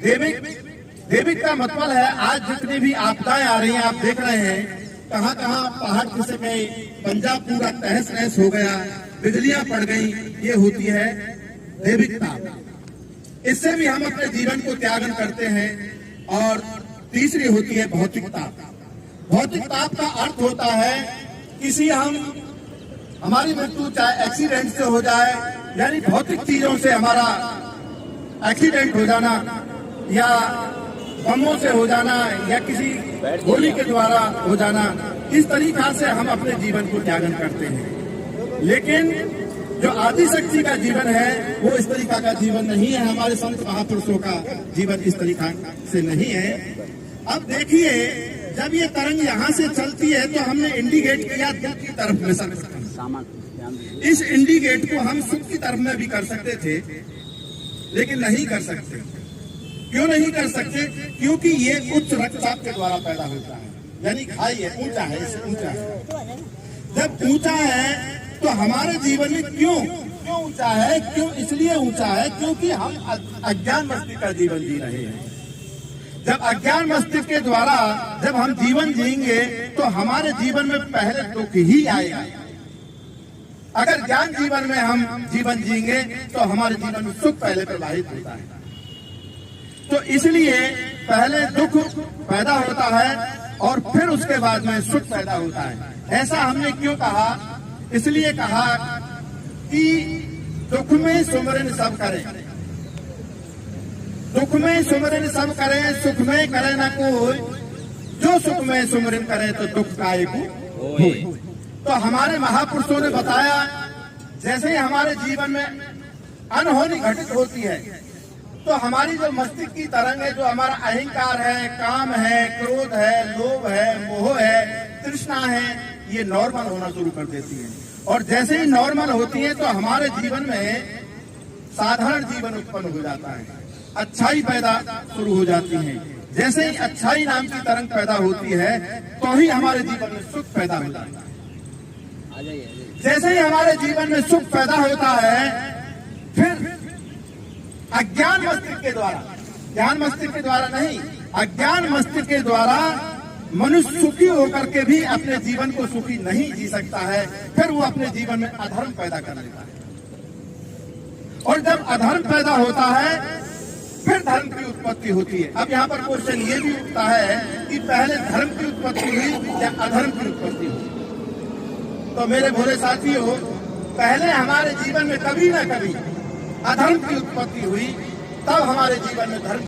दैविक का मतलब है आज जितनी भी आपदाएं आ रही हैं, आप देख रहे हैं कहां कहां पहाड़ खिसक गए, पंजाब पूरा तहस नहस हो गया, बिजलियां पड़ गई। ये होती है दैविकता। इससे भी हम अपने जीवन को त्यागन करते हैं। और तीसरी होती है भौतिकता। भौतिकता का अर्थ होता है किसी हमारी मृत्यु चाहे एक्सीडेंट से हो जाए, यानी भौतिक चीजों से हमारा एक्सीडेंट हो जाना, या बमों से हो जाना, या किसी गोली के द्वारा हो जाना, इस तरीका से हम अपने जीवन को त्यागन करते हैं। लेकिन जो आदिशक्ति का जीवन है वो इस तरीका का जीवन नहीं है। हमारे संत महापुरुषों का जीवन इस तरीका से नहीं है। अब देखिए, जब ये तरंग यहाँ से चलती है तो हमने इंडिकेट किया दुख की तरफ में सकते। इस इंडिकेट को हम सुख की तरफ में भी कर सकते थे, लेकिन नहीं कर सकते। क्यों नहीं कर सकते? क्योंकि ये उच्च रक्तचाप के द्वारा पैदा होता है, यानी हाई है, ऊंचा है, इससे ऊंचा है। जब ऊंचा है तो हमारे जीवन में क्यों ऊंचा है? क्यों इसलिए ऊंचा है क्योंकि हम अज्ञान मस्तिष्क का जीवन जी रहे हैं। जब अज्ञान मस्तिष्क के द्वारा जब हम जीवन जिएंगे तो हमारे जीवन में पहले दुख ही आएगा। अगर ज्ञान जीवन में हम जीवन जिएंगे तो हमारे जीवन में सुख पहले प्रवाहित होता है। तो इसलिए पहले दुख पैदा होता है और फिर उसके बाद में सुख पैदा होता है। ऐसा हमने क्यों कहा? इसलिए कहा कि दुख में सुमरन सब करें, दुख में सुमरन सब करें, सुख में करे ना कोई, जो सुख में सुमरन करे तो दुख काहे को होए। तो हमारे महापुरुषों ने बताया, जैसे ही हमारे जीवन में अनहोनी घटित होती है तो हमारी जो मस्तिष्क की तरंग है, जो हमारा अहंकार है, काम है, क्रोध है, लोभ है, मोह है, तृष्णा है, ये नॉर्मल होना शुरू कर देती है। और जैसे ही नॉर्मल होती है तो हमारे जीवन में साधारण जीवन उत्पन्न हो जाता है, अच्छाई पैदा शुरू हो जाती है। जैसे ही अच्छाई नाम की तरंग पैदा होती है तो ही हमारे जीवन में सुख पैदा होता है। जैसे ही हमारे जीवन में सुख पैदा होता है, फिर अज्ञान मस्तिष्क के द्वारा, ज्ञान मस्तिष्क के द्वारा नहीं, अज्ञान मस्तिष्क के द्वारा मनुष्य सुखी होकर के भी अपने जीवन को सुखी नहीं जी सकता है। फिर वो अपने जीवन में अधर्म पैदा कर लेता है, और जब अधर्म पैदा होता है फिर धर्म की उत्पत्ति होती है। अब यहाँ पर क्वेश्चन ये भी उठता है कि पहले धर्म की उत्पत्ति हुई या अधर्म की उत्पत्ति हुई? तो मेरे भोले साथियों, पहले हमारे जीवन में कभी ना कभी अधर्म की उत्पत्ति हुई, तब हमारे जीवन में धर्म